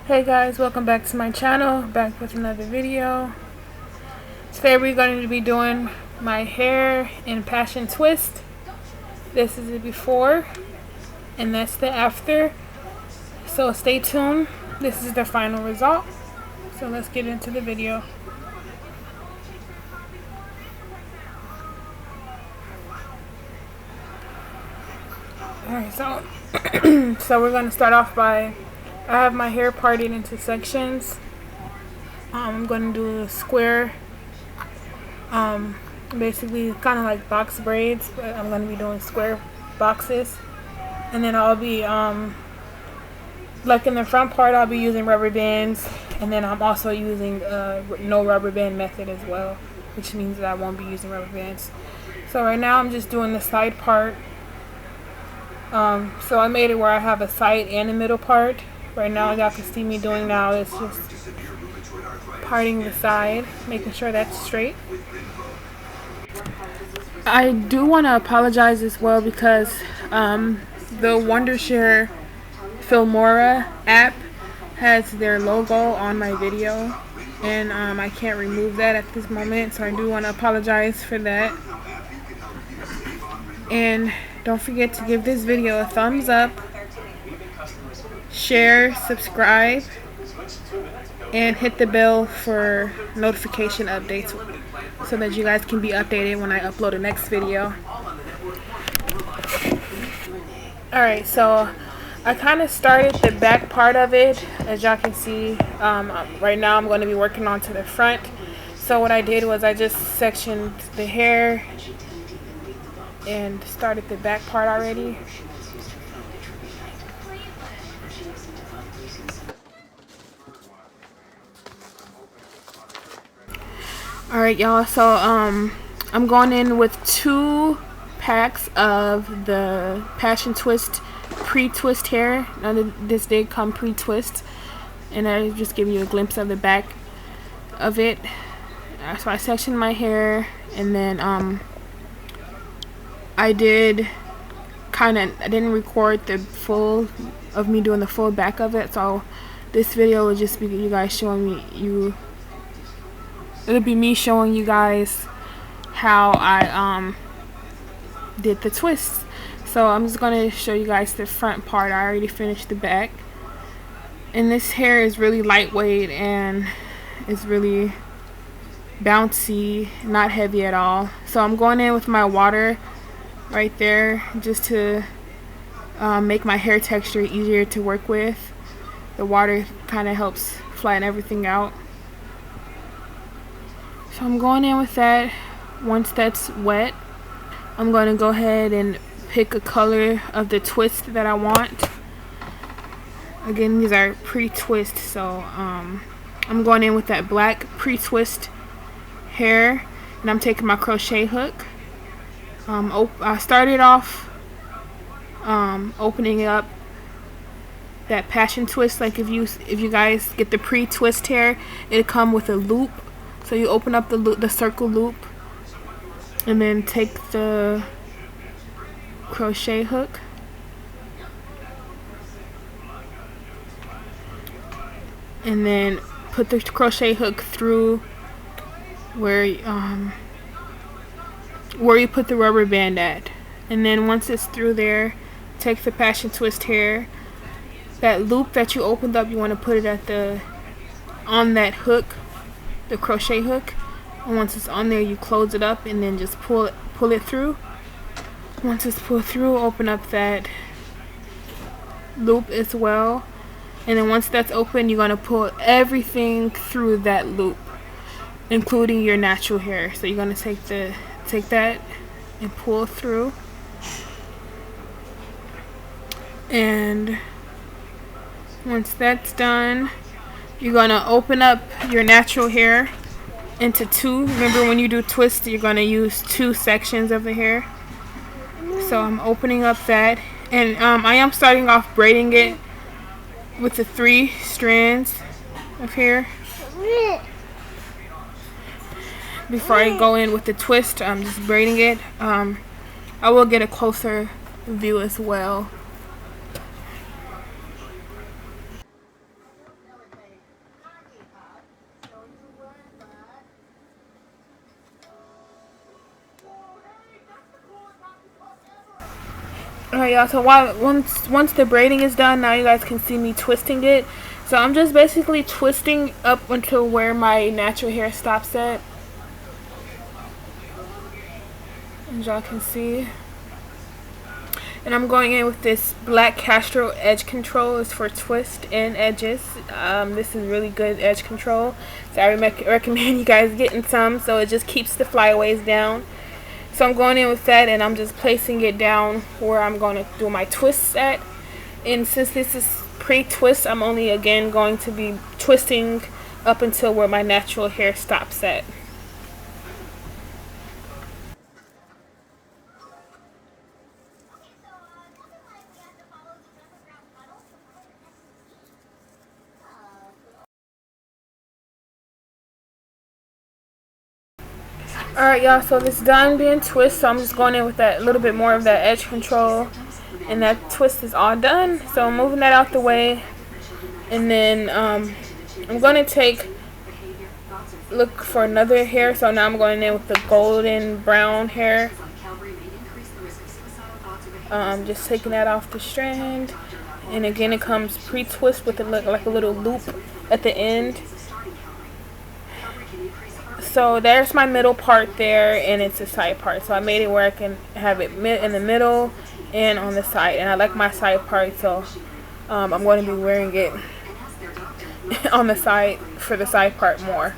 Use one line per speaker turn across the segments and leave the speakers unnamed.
Hey guys, welcome back to my channel, back with another video. Today we're going to be doing my hair in passion twist. This is the before and that's the after, so stay tuned. This is the final result, so let's get into the video. Alright, so we're going to start off by, I have my hair parted into sections. I'm going to do a square, basically kind of like box braids, but I'm going to be doing square boxes. And then I'll be, like in the front part, I'll be using rubber bands. And then I'm also using no rubber band method as well, which means that I won't be using rubber bands. So right now I'm just doing the side part. So I made it where I have a side and a middle part. Right now, y'all can see me doing now is just parting the side, making sure that's straight. I do want to apologize as well because the Wondershare Filmora app has their logo on my video, and I can't remove that at this moment, so I do want to apologize for that. And don't forget to give this video a thumbs up, share, subscribe, and hit the bell for notification updates so that you guys can be updated when I upload the next video. Alright, so I kind of started the back part of it. As y'all can see, right now I'm going to be working on to the front. So what I did was I just sectioned the hair and started the back part already. Alright y'all, so I'm going in with 2 packs of the Passion Twist pre-twist hair. Now this did come pre-twist, and I just give you a glimpse of the back of it. So I sectioned my hair, and then I didn't record the full of me doing the full back of it, so this video will just be you guys showing me it'll be me showing you guys how I did the twist. So I'm just gonna show you guys the front part. I already finished the back, and this hair is really lightweight and it's really bouncy, not heavy at all. So I'm going in with my water right there just to make my hair texture easier to work with. The water kind of helps flatten everything out. So I'm going in with that. Once that's wet, I'm going to go ahead and pick a color of the twist that I want. Again, these are pre-twist, so I'm going in with that black pre-twist hair, and I'm taking my crochet hook. I started off opening up that passion twist. Like if you guys get the pre-twist hair, it'll come with a loop. So you open up the circle loop, and then take the crochet hook and then put the crochet hook through where you put the rubber band at, and then once it's through there, take the passion twist hair, that loop that you opened up, you want to put it on that hook, the crochet hook, and once it's on there, you close it up and then just pull it through. Once it's pulled through, open up that loop as well, and then once that's open, you're going to pull everything through that loop, including your natural hair. So you're going to take that and pull through, and once that's done, you're going to open up your natural hair into 2. Remember, when you do twist, you're going to use 2 sections of the hair. So I'm opening up that, and I am starting off braiding it with the 3 strands of hair. Before I go in with the twist, I'm just braiding it. I will get a closer view as well. Alright, y'all, so once the braiding is done, now you guys can see me twisting it. So I'm just basically twisting up until where my natural hair stops at. As y'all can see. And I'm going in with this black Castro edge control. It's for twist and edges. This is really good edge control. So I recommend you guys getting some, so it just keeps the flyaways down. So I'm going in with that, and I'm just placing it down where I'm going to do my twists at. And since this is pre-twist, I'm only again going to be twisting up until where my natural hair stops at. Alright, y'all, so this done being twist, so I'm just going in with that little bit more of that edge control, and that twist is all done. So I'm moving that out the way, and then I'm going to look for another hair. So now I'm going in with the golden brown hair. Just taking that off the strand, and again it comes pre-twist with like a little loop at the end. So there's my middle part there, and it's a side part. So I made it where I can have it in the middle and on the side. And I like my side part, so I'm going to be wearing it on the side for the side part more.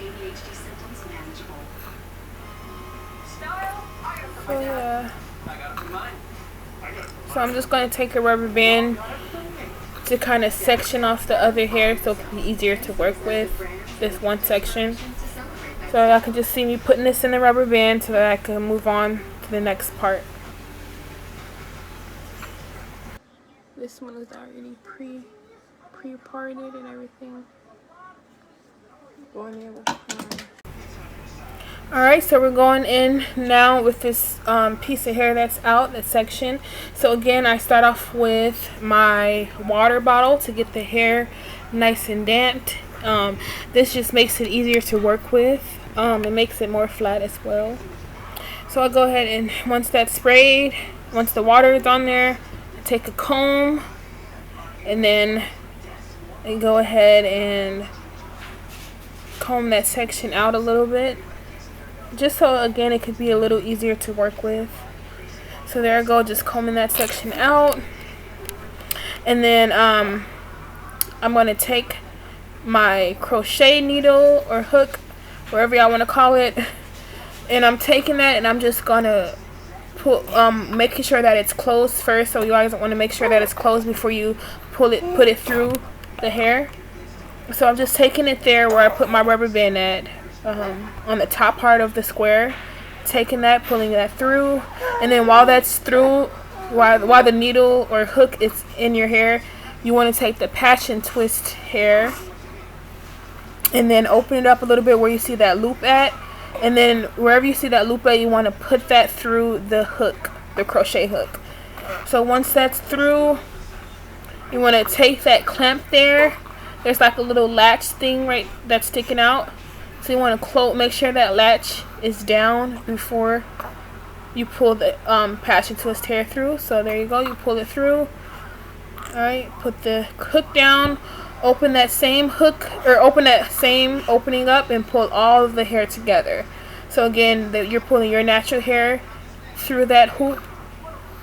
So yeah. So I'm just going to take a rubber band to kind of section off the other hair so it can be easier to work with this one section. So y'all can just see me putting this in the rubber band so that I can move on to the next part. This one is already pre-parted and everything. Going in with Alright, so we're going in now with this piece of hair that's out, that section. So again, I start off with my water bottle to get the hair nice and damped. This just makes it easier to work with. It makes it more flat as well. So I'll go ahead and once that's sprayed, once the water is on there, I take a comb and then I go ahead and comb that section out a little bit, just so again it could be a little easier to work with. So there I go, just combing that section out, and then I'm going to take my crochet needle or hook, wherever y'all want to call it, and I'm taking that and I'm just gonna put making sure that it's closed first. So you guys want to make sure that it's closed before you put it through the hair. So I'm just taking it there where I put my rubber band at, on the top part of the square, taking that, pulling that through, and then while that's through, while the needle or hook is in your hair, you want to take the patch and twist hair and then open it up a little bit where you see that loop at, and then wherever you see that loop at, you want to put that through the hook, the crochet hook. So once that's through, you want to take that clamp there. There's like a little latch thing right that's sticking out, so you want to make sure that latch is down before you pull the patch and twist hair through. So there you go, you pull it through. Alright, put the hook down, open that same hook, or open that same opening up and pull all of the hair together. So again, you're pulling your natural hair through that hoop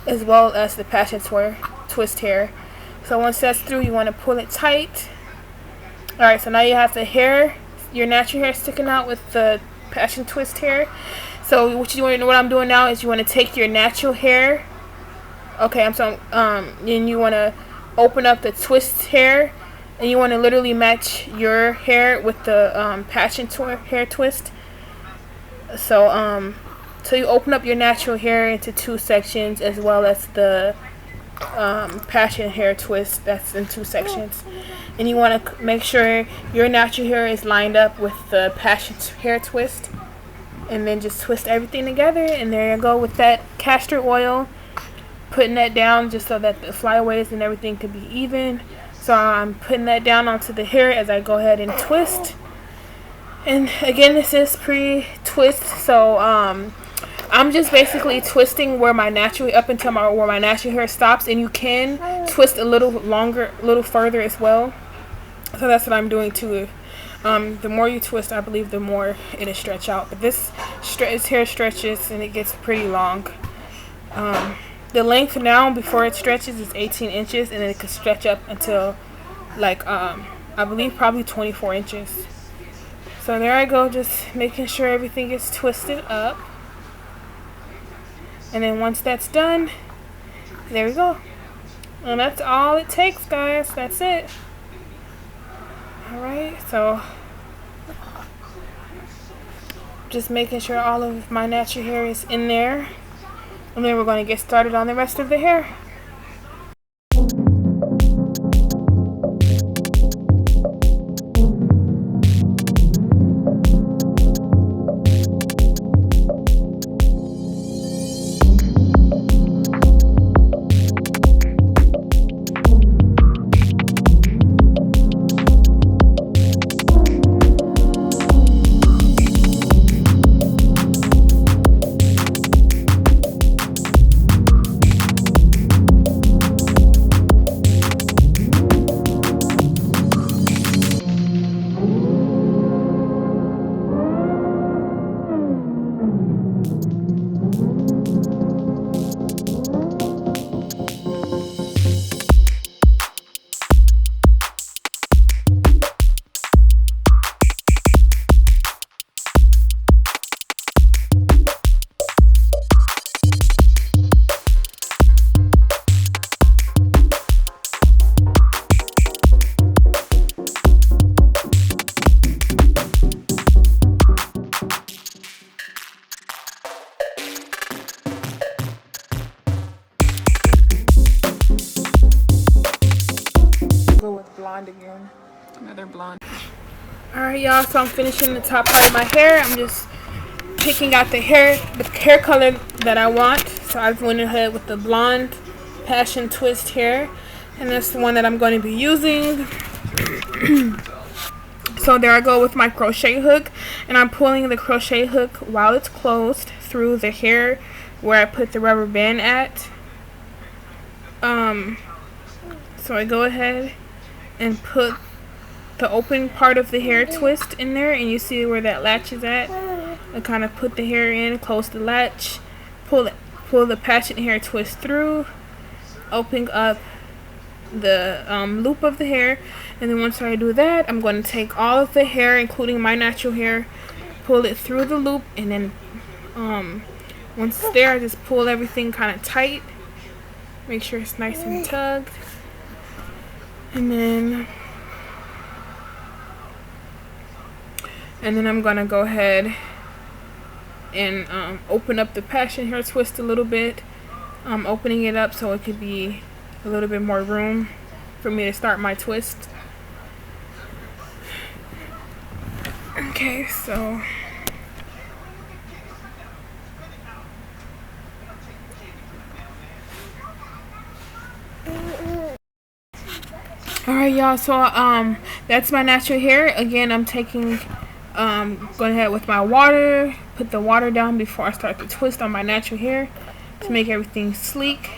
as well as the patch and twist hair. So once that's through, you want to pull it tight. Alright, so now you have the hair, your natural hair sticking out with the patch and twist hair. So what I'm doing now is you want to take your natural hair, and you want to open up the twist hair, and you want to literally match your hair with the patch and hair twist. So so you open up your natural hair into two sections, as well as the patch and hair twist that's in two sections, and you want to make sure your natural hair is lined up with the patch and hair twist, and then just twist everything together. And there you go with that castor oil, putting that down just so that the flyaways and everything could be even. So I'm putting that down onto the hair as I go ahead and twist. And again, this is pre-twist, so I'm just basically twisting where my natural, up until where my natural hair stops, and you can twist a little longer, a little further as well. So that's what I'm doing too. The more you twist, I believe the more it'll stretch out. But this hair stretches and it gets pretty long. The length now before it stretches is 18 inches, and then it could stretch up until like I believe probably 24 inches. So there I go, just making sure everything is twisted up. And then once that's done, there we go. And that's all it takes, guys. That's it. Alright, so just making sure all of my natural hair is in there. And then we're going to get started on the rest of the hair. Blonde again. Another blonde. Alright, y'all, so I'm finishing the top part of my hair. I'm just picking out the hair color that I want. So I've went ahead with the blonde passion twist hair, and that's the one that I'm going to be using. So there I go with my crochet hook, and I'm pulling the crochet hook while it's closed through the hair where I put the rubber band at. So I go ahead and put the open part of the hair twist in there, and you see where that latch is at. I kind of put the hair in, close the latch, pull the passion hair twist through, opening up the loop of the hair. And then once I do that, I'm going to take all of the hair, including my natural hair, pull it through the loop, and then once it's there, I just pull everything kind of tight, make sure it's nice and tugged. And then I'm gonna go ahead and open up the passion hair twist a little bit. I'm opening it up so it could be a little bit more room for me to start my twist. Okay, so alright, y'all, so that's my natural hair. Again, I'm taking going ahead with my water, put the water down before I start the twist on my natural hair to make everything sleek,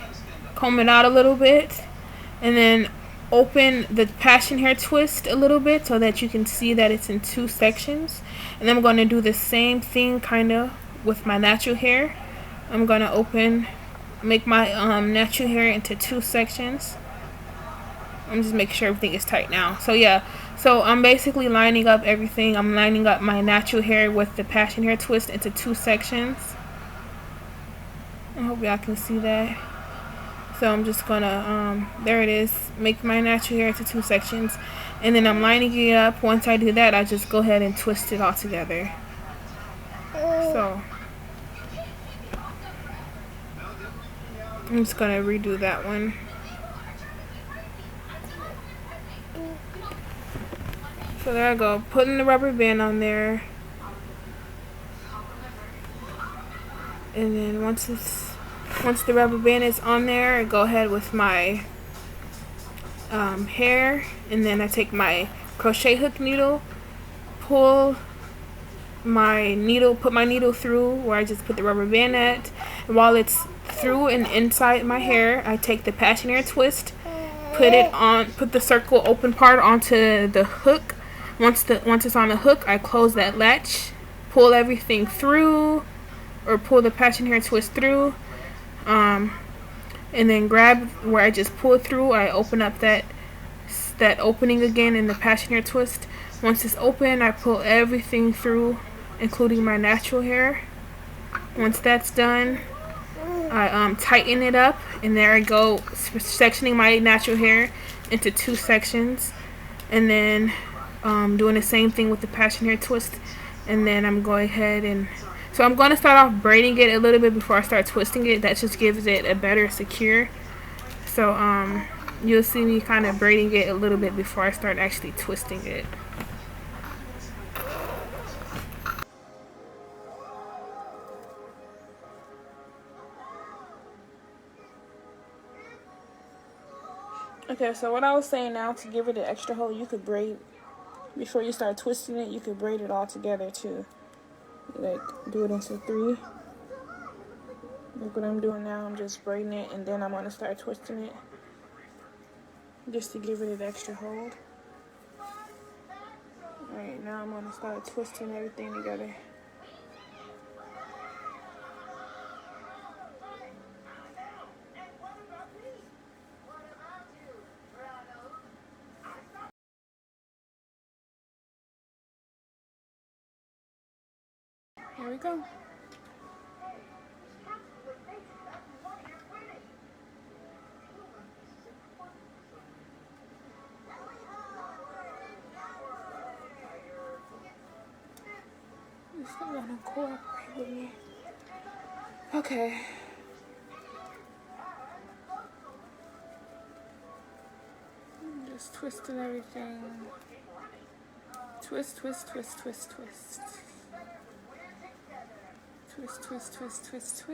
comb it out a little bit, and then open the passion hair twist a little bit so that you can see that it's in two sections. And then I'm going to do the same thing kind of with my natural hair. I'm going to make my natural hair into two sections. I'm just making sure everything is tight now. So yeah, so I'm basically lining up everything. I'm lining up my natural hair with the passion hair twist into two sections. I hope y'all can see that. So I'm just gonna there it is, make my natural hair into two sections, and then I'm lining it up. Once I do that, I just go ahead and twist it all together. So I'm just gonna redo that one. So there I go, putting the rubber band on there, and then once the rubber band is on there, I go ahead with my hair, and then I take my crochet hook needle, pull my needle, put my needle through where I just put the rubber band at. And while it's through and inside my hair, I take the passion hair twist, put the circle open part onto the hook. Once it's on the hook, I close that latch, pull everything through, or pull the passion hair twist through, and then grab where I just pulled through. I open up that opening again in the passion hair twist. Once it's open, I pull everything through, including my natural hair. Once that's done, I tighten it up, and there I go, sectioning my natural hair into 2 sections, and then doing the same thing with the passion hair twist. And then I'm going ahead and so I'm going to start off braiding it a little bit before I start twisting it. That just gives it a better secure. So you'll see me kind of braiding it a little bit before I start actually twisting it. Okay, so what I was saying now, to give it an extra hold, you could braid before you start twisting it. You could braid it all together too, like do it into 3. Like what I'm doing now, I'm just braiding it, and then I'm going to start twisting it just to give it an extra hold. Alright, now I'm going to start twisting everything together. Here we go. It's not gonna cooperate with me. Okay. I'm just twisting everything. Twist, twist, twist, twist, twist. Twist, twist, twist, twist, twist.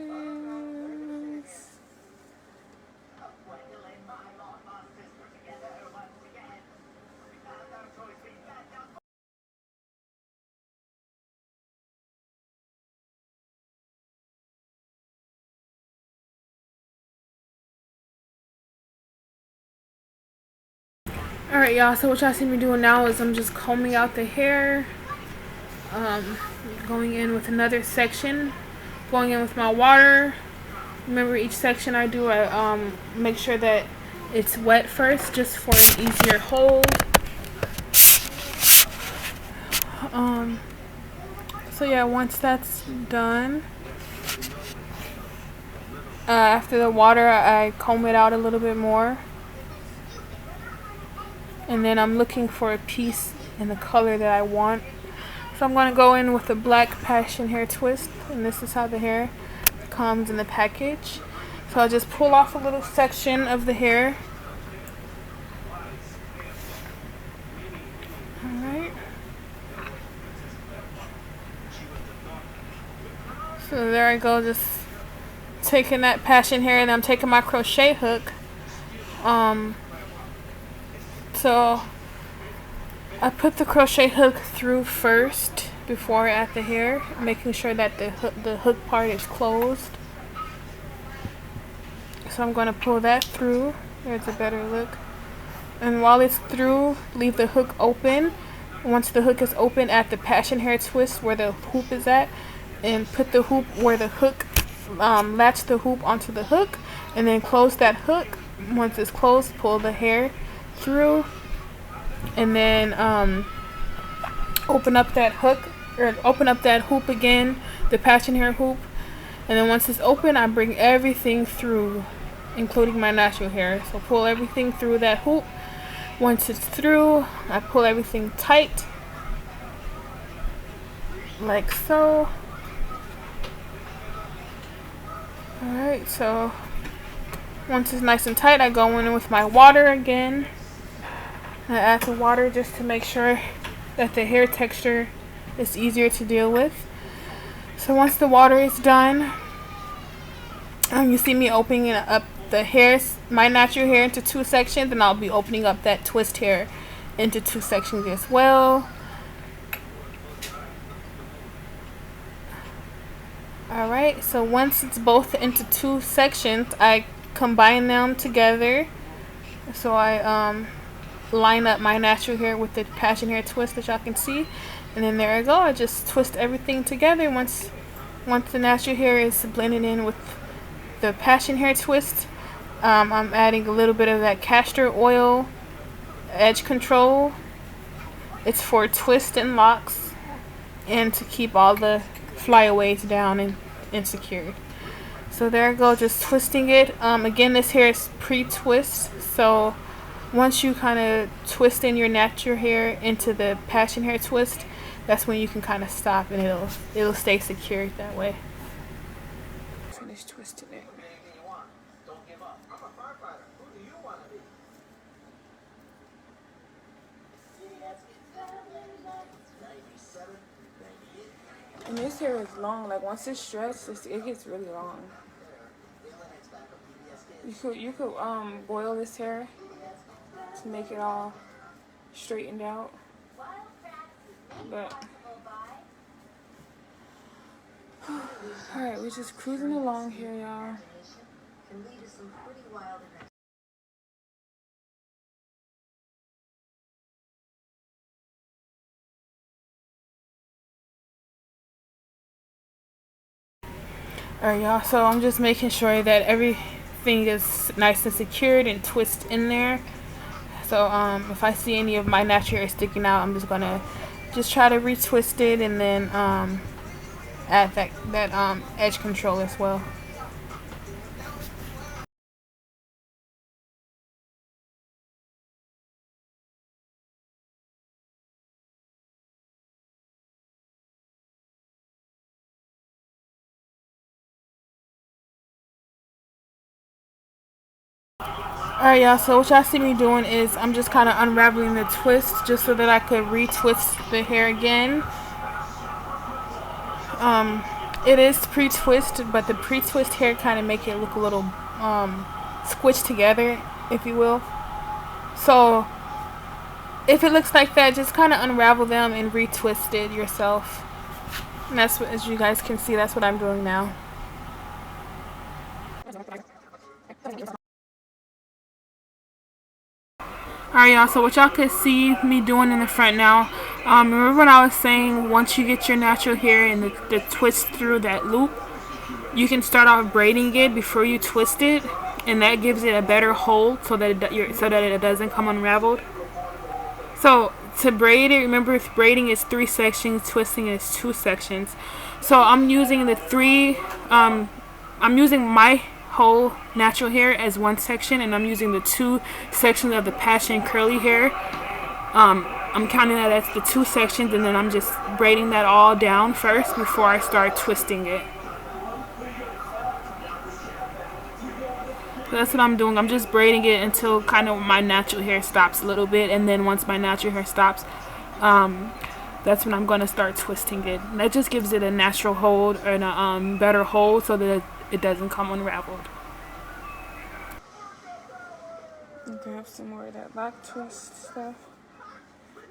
Alright, y'all, so what y'all see me doing now is I'm just combing out the hair. Going in with another section, going in with my water. Remember, each section I do, I make sure that it's wet first, just for an easier hold. So yeah, once that's done, after the water, I comb it out a little bit more, and then I'm looking for a piece in the color that I want. So I'm going to go in with the black passion hair twist, and this is how the hair comes in the package. So I'll just pull off a little section of the hair. Alright. So there I go, just taking that passion hair, and I'm taking my crochet hook. So I put the crochet hook through first before I add the hair, making sure that the hook part is closed. So I'm going to pull that through. There's a better look. And while it's through, leave the hook open. Once the hook is open, add the passion hair twist where the hoop is at, and put the hoop where the hook, latch the hoop onto the hook, and then close that hook. Once it's closed, pull the hair through, and then open up that hook, or open up that hoop again, the passion hair hoop. And then once it's open, I bring everything through, including my natural hair. So pull everything through that hoop. Once it's through, I pull everything tight, like so. Alright, so once it's nice and tight, I go in with my water again. I add the water just to make sure that the hair texture is easier to deal with. So once the water is done, you see me opening up the hairs, my natural hair, into 2 sections, and I'll be opening up that twist hair into 2 sections as well. Alright, so once it's both into two sections, I combine them together. So I line up my natural hair with the passion hair twist that y'all can see. And then there I go. I just twist everything together once the natural hair is blended in with the passion hair twist. I'm adding a little bit of that castor oil edge control. It's for twist and locks and to keep all the flyaways down and secured. So there I go, just twisting it. Again, this hair is pre-twist, so once you kind of twist in your natural hair into the passion hair twist, that's when you can kind of stop and it'll stay secured that way. Finish twisting it. And this hair is long. Like once it's stretched, it gets really long. You could boil this hair to make it all straightened out. But alright, we're just cruising along here, y'all. Alright, y'all, so I'm just making sure that everything is nice and secured and twist in there. So if I see any of my natural hair sticking out, I'm just gonna try to retwist it and then add that edge control as well. Alright, y'all, so what y'all see me doing is I'm just kind of unraveling the twist just so that I could retwist the hair again. It is pre-twist, but the pre-twist hair kind of make it look a little squished together, if you will. So if it looks like that, just kind of unravel them and retwist it yourself. And that's what, as you guys can see, that's what I'm doing now. Alright, y'all, so what y'all could see me doing in the front now, remember when I was saying once you get your natural hair and the twist through that loop, you can start off braiding it before you twist it, and that gives it a better hold so that it doesn't come unraveled. So to braid it, remember braiding is 3 sections, twisting is 2 sections. So I'm using I'm using my whole natural hair as 1 section, and I'm using the 2 sections of the passion curly hair. I'm counting that as the 2 sections, and then I'm just braiding that all down first before I start twisting it. So that's what I'm doing. I'm just braiding it until kind of my natural hair stops a little bit, and then once my natural hair stops, that's when I'm going to start twisting it. And that just gives it a natural hold and a better hold so that it doesn't come unraveled. Grab some more of that lock twist stuff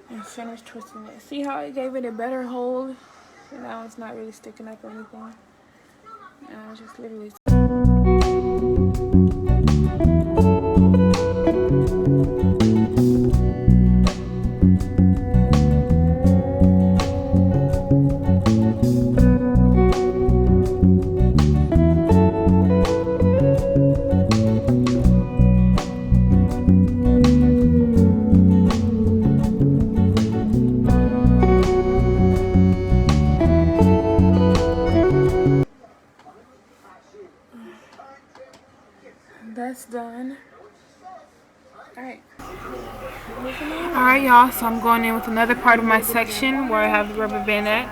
and finish twisting it. See how it gave it a better hold? And now it's not really sticking up or anything. Now it's just literally. That's done. Alright, y'all, so I'm going in with another part of my section where I have the rubber band at.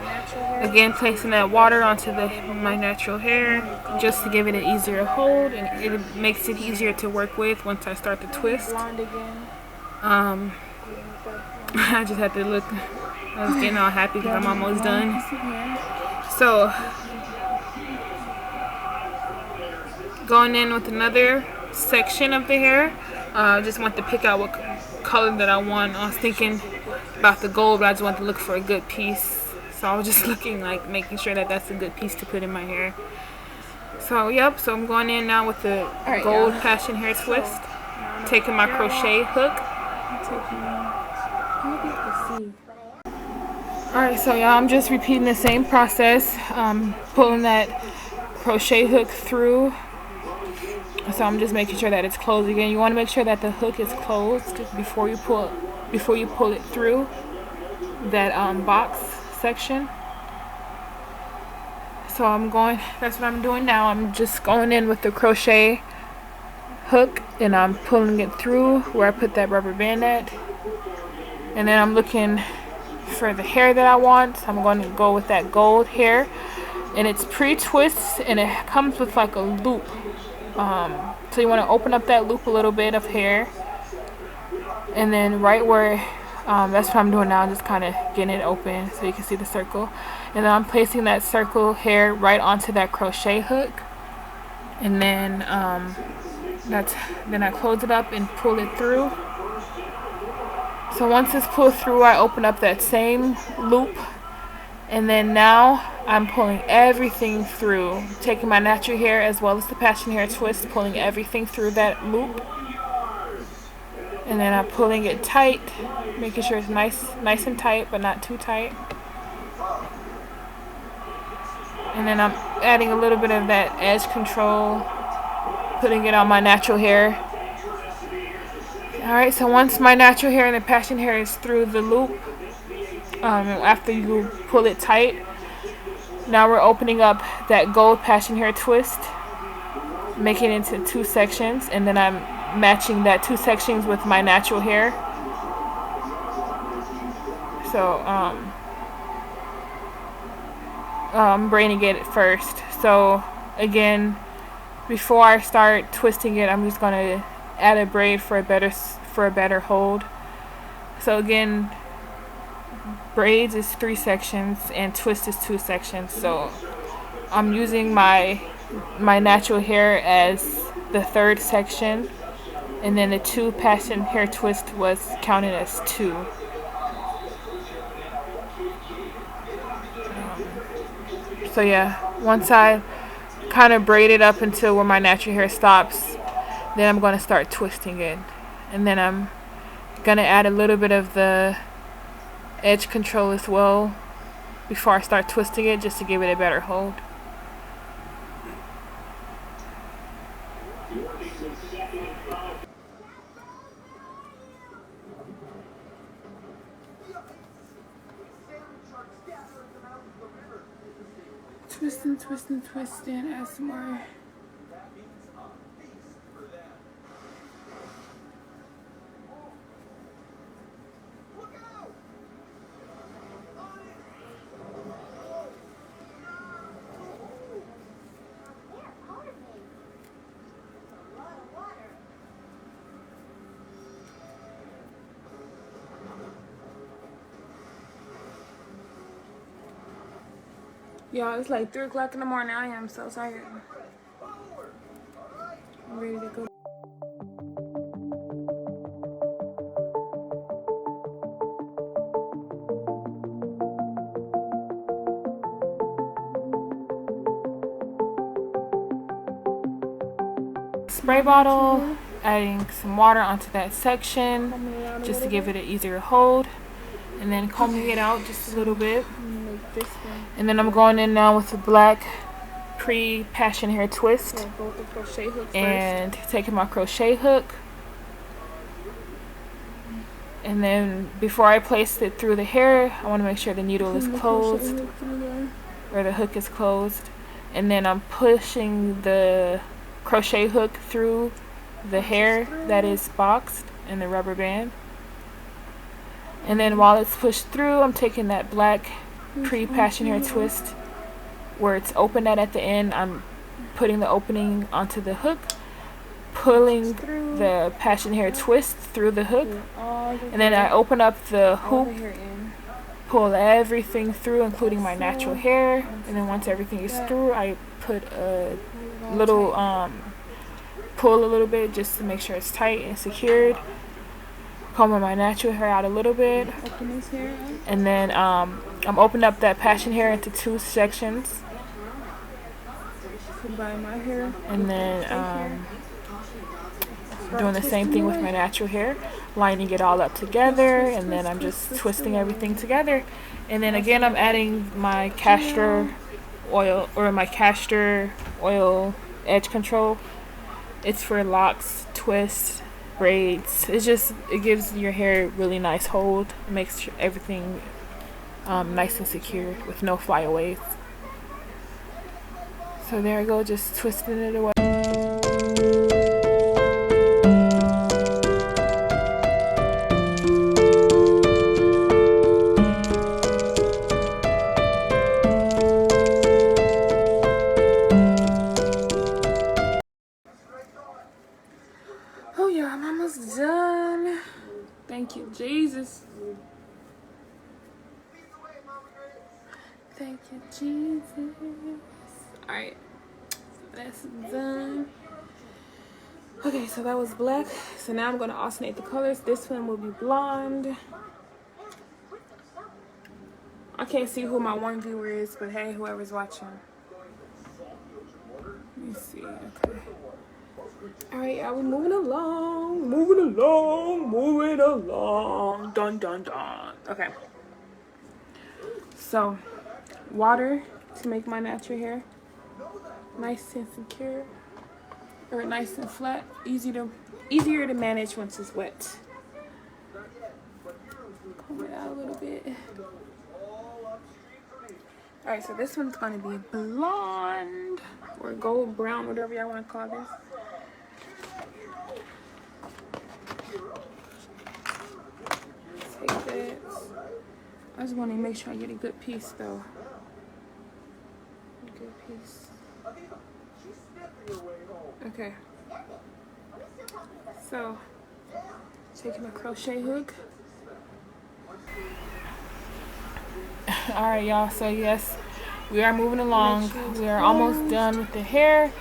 Again, placing that water onto my natural hair just to give it an easier hold, and it makes it easier to work with once I start to twist. I just had to look. I was getting all happy because I'm almost done. So going in with another section of the hair. I just want to pick out what color that I want. I was thinking about the gold, but I just want to look for a good piece. so I was just looking, like, making sure that that's a good piece to put in my hair. So yep, so I'm going in now with the gold passion hair twist, taking my crochet hook. Alright, so y'all, I'm just repeating the same process, pulling that crochet hook through. So I'm just making sure that it's closed again. You want to make sure that the hook is closed before you pull it through that box section. So that's what I'm doing now. I'm just going in with the crochet hook and I'm pulling it through where I put that rubber band at. And then I'm looking for the hair that I want. So I'm going to go with that gold hair. And it's pre-twist and it comes with like a loop. So you want to open up that loop a little bit of hair. And then right where, that's what I'm doing now, just kind of getting it open so you can see the circle. And then I'm placing that circle hair right onto that crochet hook. And then then I close it up and pull it through. So once it's pulled through, I open up that same loop. And then now I'm pulling everything through, taking my natural hair as well as the passion hair twist, pulling everything through that loop. And then I'm pulling it tight, making sure it's nice and tight, but not too tight. And then I'm adding a little bit of that edge control, putting it on my natural hair. Alright, so once my natural hair and the passion hair is through the loop, after you pull it tight, now we're opening up that gold passion hair twist, making it into 2 sections, and then I'm matching that 2 sections with my natural hair. So I'm braiding it first. So again, before I start twisting it, I'm just gonna add a braid for a better hold. So again, braids is 3 sections and twist is 2 sections. So I'm using my natural hair as the 3rd section, and then the 2 passion hair twist was counted as 2. So yeah, once I kind of braid it up until where my natural hair stops, then I'm going to start twisting it. And then I'm going to add a little bit of the edge control as well before I start twisting it, just to give it a better hold. Twisting, add some more. Y'all, it's like 3 o'clock in the morning. I am so tired. I'm ready to go. Spray bottle, adding some water onto that section just to give it an easier hold, and then combing it out just a little bit. And then I'm going in now with the black pre-passion hair twist and taking my crochet hook, and then before I place it through the hair, I want to make sure the needle is closed or the hook is closed, and then I'm pushing the crochet hook through the hair that is boxed in the rubber band. And then while it's pushed through, I'm taking that black pre-passion hair twist where it's open at the end. I'm putting the opening onto the hook, pulling the passion hair twist through the hook, and then I open up the hoop, pull everything through including my natural hair, and then once everything is through, I put a little pull a little bit just to make sure it's tight and secured. combing my natural hair out a little bit.
Open this hair up.
And then I'm opening up that passion hair into 2 sections.
Combine my hair.
And then doing the same thing with my natural hair, lining it all up together, and then I'm just twisting everything together. And then again, I'm adding my castor oil, or my castor oil edge control. It's for locks, twists, braids. It gives your hair really nice hold. It makes everything nice and secure with no flyaways. So there I go, just twisting it away.
Oh yeah, I'm almost done. Thank you, Jesus. Thank you, Jesus. Alright, that's done. Okay, so that was black. So now I'm going to alternate the colors. This one will be blonde. I can't see who my one viewer is, but hey, whoever's watching. Let me see. Okay. Alright, y'all, we're moving along. Moving along. Dun, dun, dun. Okay. So, water to make my natural hair nice and secure, or nice and flat, easier to manage once it's wet. Comb it out a little bit. All right, so this one's gonna be blonde or gold brown, whatever y'all want to call this. Take that. I just want to make sure I get a good piece though. A good piece. Okay. So, taking a crochet hook.
Alright, y'all, so yes, we are moving along. We are almost done with the hair.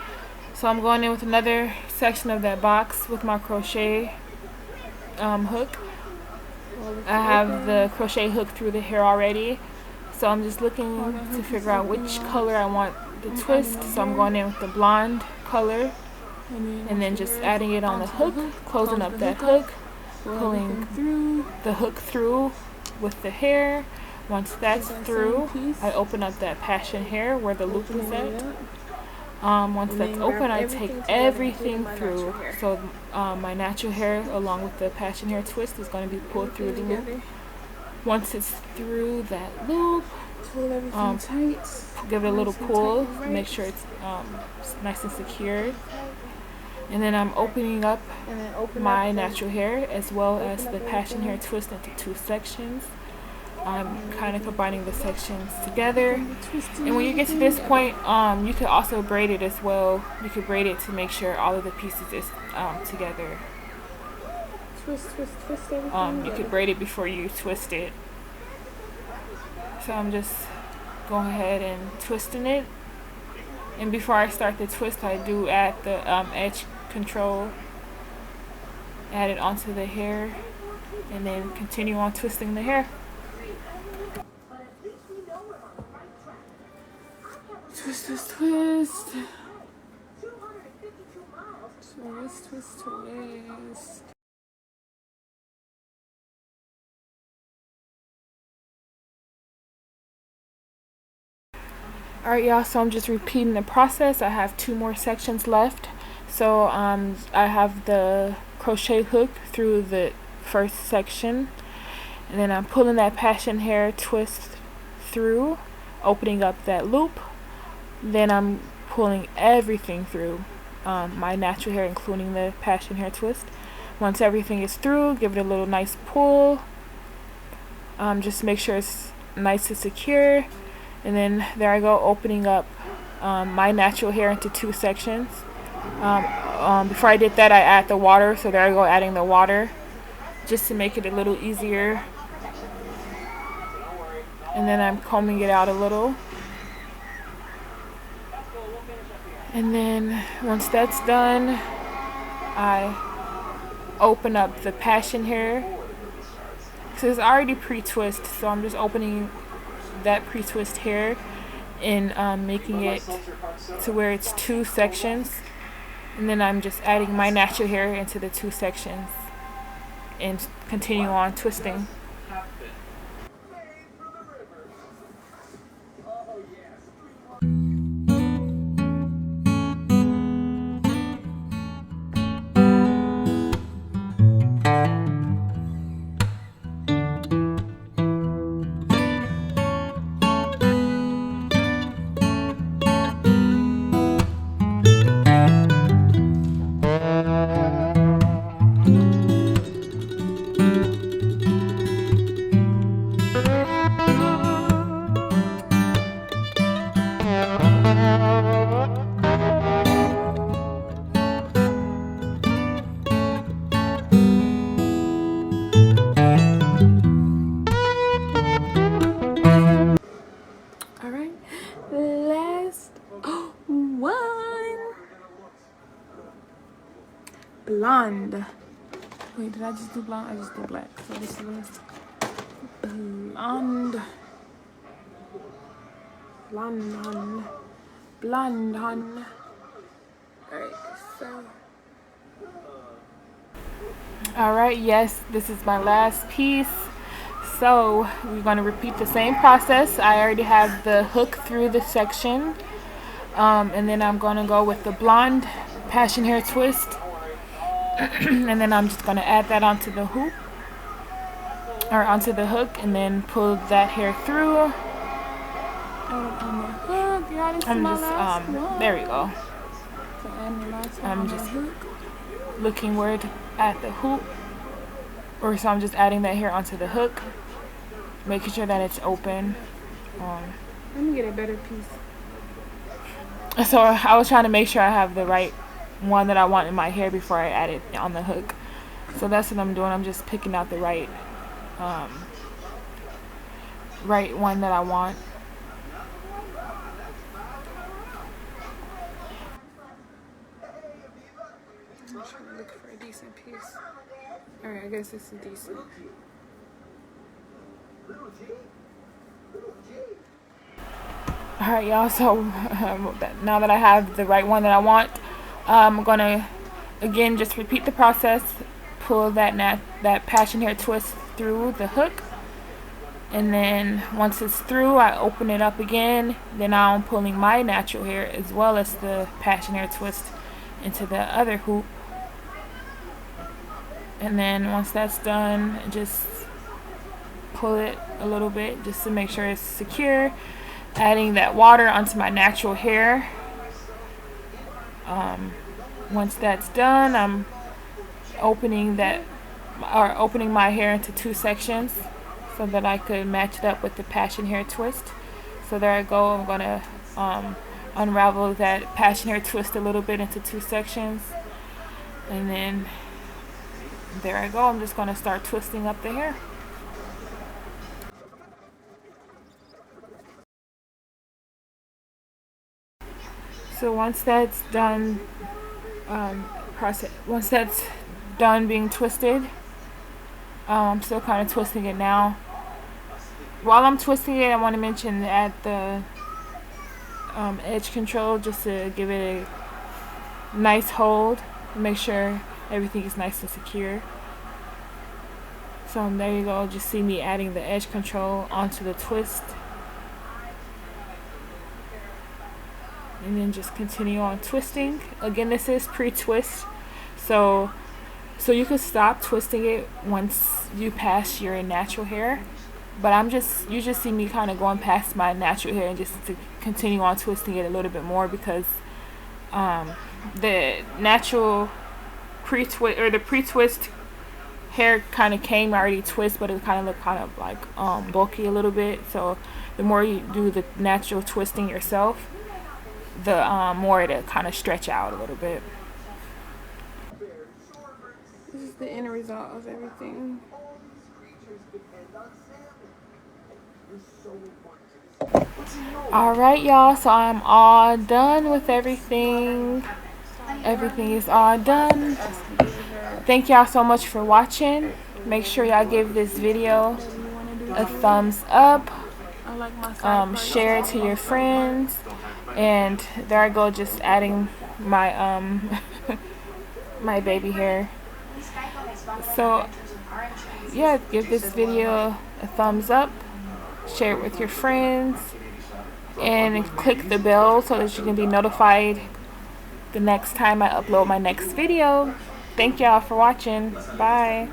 So I'm going in with another section of that box with my crochet hook. I have the crochet hook through the hair already. So I'm just looking to figure out which color I want the twist. So I'm going in with the blonde color. And then just adding it on the hook, closing up that hook, pulling the hook through with the hair. Once that's through, I open up that passion hair where the loop is at. Once that's open, I take everything through. So my natural hair along with the passion hair twist is going to be pulled through the loop. Once it's through that loop, give it a little pull, make sure it's nice and secure. And then I'm opening up my natural hair as well as the passion hair twist into 2 sections. I'm kind of combining the sections together. And when you get to this point, you could also braid it as well. You could braid it to make sure all of the pieces is together.
Twist everything.
You could braid it before you twist it. So I'm just going ahead and twisting it. And before I start the twist, I do add the edge control. Add it onto the hair. And then continue on twisting the hair.
Twist, twist, twist. Twist, twist, twist.
Alright, y'all, so I'm just repeating the process. I have 2 more sections left. So I have the crochet hook through the first section, and then I'm pulling that passion hair twist through, opening up that loop. Then I'm pulling everything through, my natural hair including the passion hair twist. Once everything is through, give it a little nice pull. Just make sure it's nice and secure. And then there I go, opening up my natural hair into 2 sections. Before I did that, I add the water. So there I go, adding the water just to make it a little easier. And then I'm combing it out a little. And then once that's done, I open up the passion hair So it's already pre-twist, so I'm just opening that pre-twist hair and making it to where it's 2 sections, and then I'm just adding my natural hair into the 2 sections and continue on twisting.
Alright, last one. Blonde. Wait, did I just do blonde? I just did black. So this is blonde. Blonde. Blonde. Alright, so.
Alright, yes, this is my last piece. So we're going to repeat the same process. I already have the hook through the section, and then I'm going to go with the blonde passion hair twist, and then I'm just going to add that onto the hoop, or onto the hook, and then pull that hair through. I'm just there we go. I'm just looking where at the hoop, or so I'm just adding that hair onto the hook, making sure that it's open.
Let me get a better piece.
So I was trying to make sure I have the right one that I want in my hair before I add it on the hook. So that's what I'm doing. I'm just picking out the right right one that I want.
I'm trying to look for a decent piece. Alright, I guess this is decent.
Alright, y'all, so now that I have the right one that I want, I'm gonna again just repeat the process, pull that passion hair twist through the hook, and then once it's through, I open it up again. Then now I'm pulling my natural hair as well as the passion hair twist into the other hoop, and then once that's done, just pull it a little bit just to make sure it's secure, adding that water onto my natural hair. Once that's done, I'm opening my hair into 2 sections so that I could match it up with the passion hair twist. So there I go. I'm gonna unravel that passion hair twist a little bit into 2 sections, and then there I go. I'm just gonna start twisting up the hair. So once that's done, once that's done being twisted, I'm still kind of twisting it now. While I'm twisting it, I want to mention add the edge control just to give it a nice hold, make sure everything is nice and secure. So there you go. Just see me adding the edge control onto the twist, and then just continue on twisting. Again, this is pre-twist, so you could stop twisting it once you pass your natural hair, but you just see me kind of going past my natural hair and just to continue on twisting it a little bit more, because the natural pre-twist or the pre-twist hair kind of came already twist, but it kind of looked kind of like bulky a little bit. So the more you do the natural twisting yourself, the more it'll kind of stretch out a little bit.
This is the end result of everything.
Alright, y'all, so I'm all done with everything. Everything is all done. Thank y'all so much for watching. Make sure y'all give this video a thumbs up.
I like my side
Share it to your friends. And there I go, just adding my my baby hair. So yeah, give this video a thumbs up, share it with your friends, and click the bell so that you can be notified the next time I upload my next video. Thank y'all for watching. Bye.